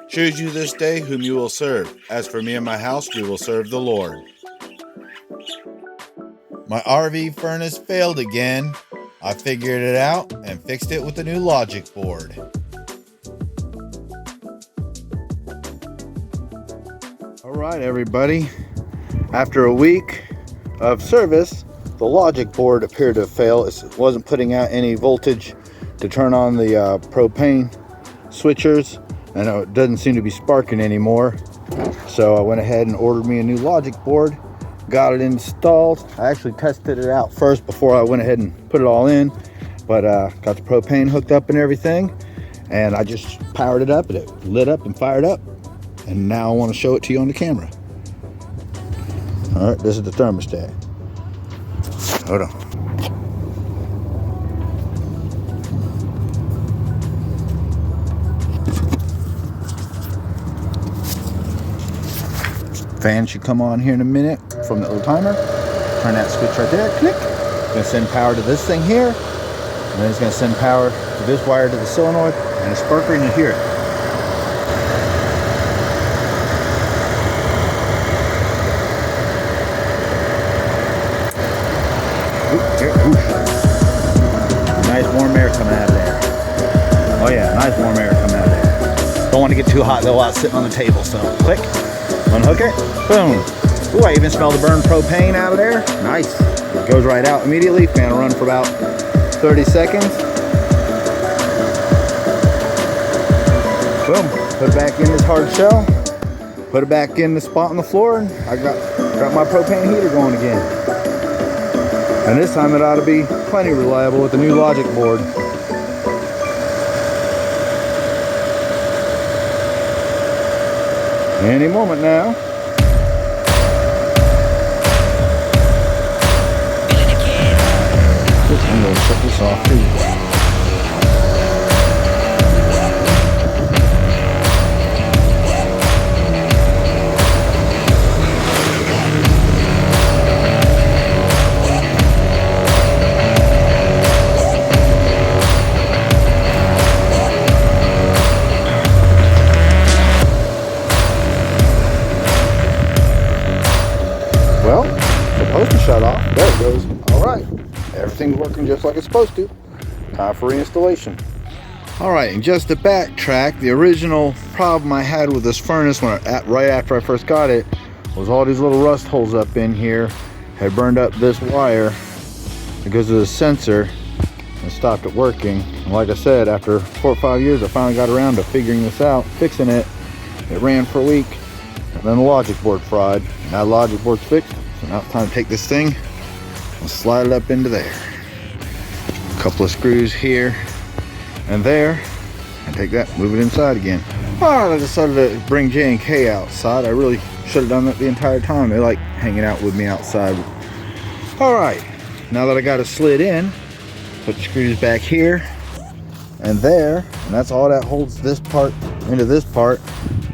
Choose you this day whom you will serve. As for me and my house, we will serve the Lord. My RV furnace failed again. I figured it out and fixed it with a new logic board. All right, everybody. After a week of service, the logic board appeared to fail. It wasn't putting out any voltage to turn on the propane switchers, and it doesn't seem to be sparking anymore. So I went ahead and ordered me a new logic board, got it installed. I actually tested it out first before I went ahead and put it all in, but got the propane hooked up and everything, and I just powered it up and it lit up and fired up, and now I want to show it to you on the camera. All right, this is the thermostat. Hold on. Fan should come on here in a minute from the little timer. Turn that switch right there, click. It's gonna send power to this thing here, and then it's gonna send power to this wire to the solenoid, and it's sparkling, you hear it. Nice warm air coming out of there. Oh yeah, nice warm air coming out of there. Don't want to get too hot though while it's sitting on the table, so click, unhook it, boom. Ooh, I even smell the burned propane out of there. Nice. It goes right out immediately. Fan will run for about 30 seconds. Boom. Put it back in this hard shell. Put it back in the spot on the floor, and I got my propane heater going again. And this time it ought to be plenty reliable with the new logic board. Any moment now. I'm going to shut this off too. Well, supposed to shut off. There it goes. All right. Everything's working just like it's supposed to. Time for reinstallation. All right, and just to backtrack, the original problem I had with this furnace right after I first got it was all these little rust holes up in here had burned up this wire because of the sensor and stopped it working. And like I said, after 4 or 5 years, I finally got around to figuring this out, fixing it. It ran for a week, and then the logic board fried. Now the logic board's fixed, so now it's time to take this thing and slide it up into there. A couple of screws here and there, and take that, move it inside again. Alright, I decided to bring J and K outside. I really should have done that the entire time. They like hanging out with me outside. Alright, now that I got it slid in, put the screws back here and there, and that's all that holds this part into this part.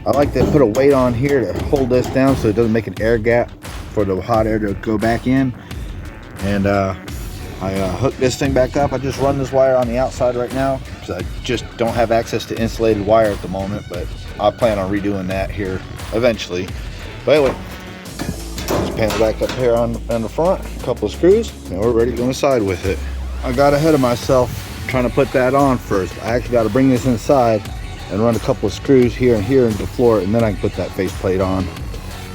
I like to put a weight on here to hold this down so it doesn't make an air gap for the hot air to go back in. And I hooked this thing back up. I just run this wire on the outside right now because I just don't have access to insulated wire at the moment, but I plan on redoing that here eventually. But anyway, just panel back up here on the front, a couple of screws, and we're ready to go inside with it. I got ahead of myself trying to put that on first. I actually got to bring this inside and run a couple of screws here and here into the floor, and then I can put that faceplate on.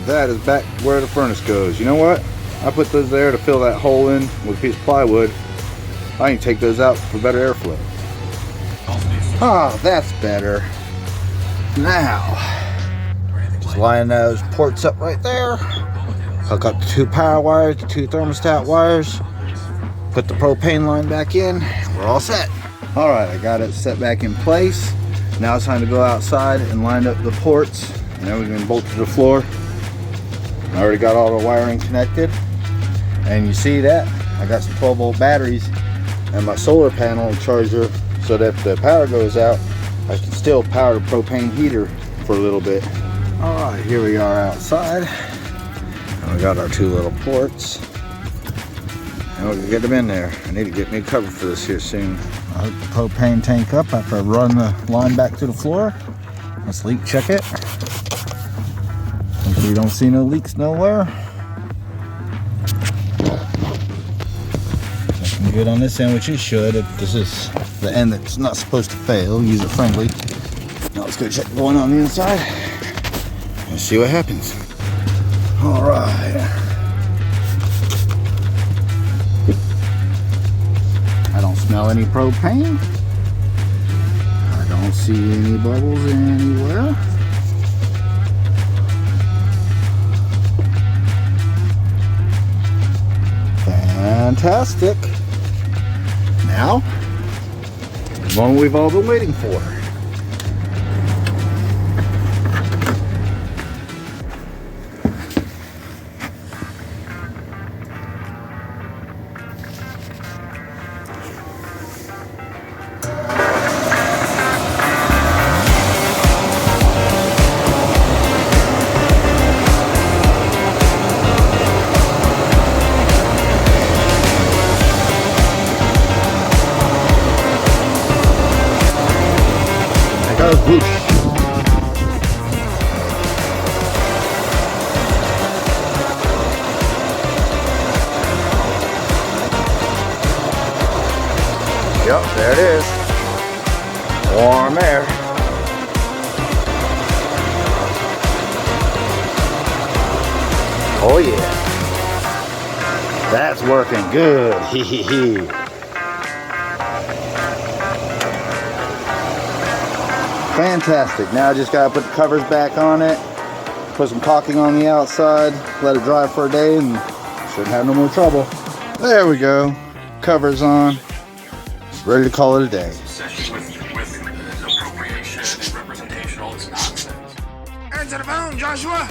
That is back where the furnace goes. You know what? I put those there to fill that hole in with a piece of plywood. I can take those out for better airflow. Ah, that's better. Now, just line those ports up right there. Hook up the 2 power wires, the 2 thermostat wires. Put the propane line back in. We're all set. All right, I got it set back in place. Now it's time to go outside and line up the ports. And then we're going to bolt to the floor. I already got all the wiring connected. And you see that? I got some 12-volt batteries and my solar panel charger so that if the power goes out, I can still power the propane heater for a little bit. All right, here we are outside. And we got our 2 little ports. And we'll get them in there. I need to get me a cover for this here soon. I hook the propane tank up after I run the line back to the floor. Let's leak check it. Hopefully you don't see no leaks nowhere. Looking good on this end, which it should. This is the end that's not supposed to fail, user friendly. Now let's go check the one on the inside. Let's see what happens. All right. I don't smell any propane. I don't see any bubbles anywhere. Fantastic. Now, the one we've all been waiting for. Whoosh. Yep, there it is. Warm air. Oh yeah. That's working good. Hee hee hee. Fantastic. Now I just gotta put the covers back on it, put some caulking on the outside, let it dry for a day, and shouldn't have no more trouble. There we go. Covers on. Ready to call it a day. Answer the phone, Joshua.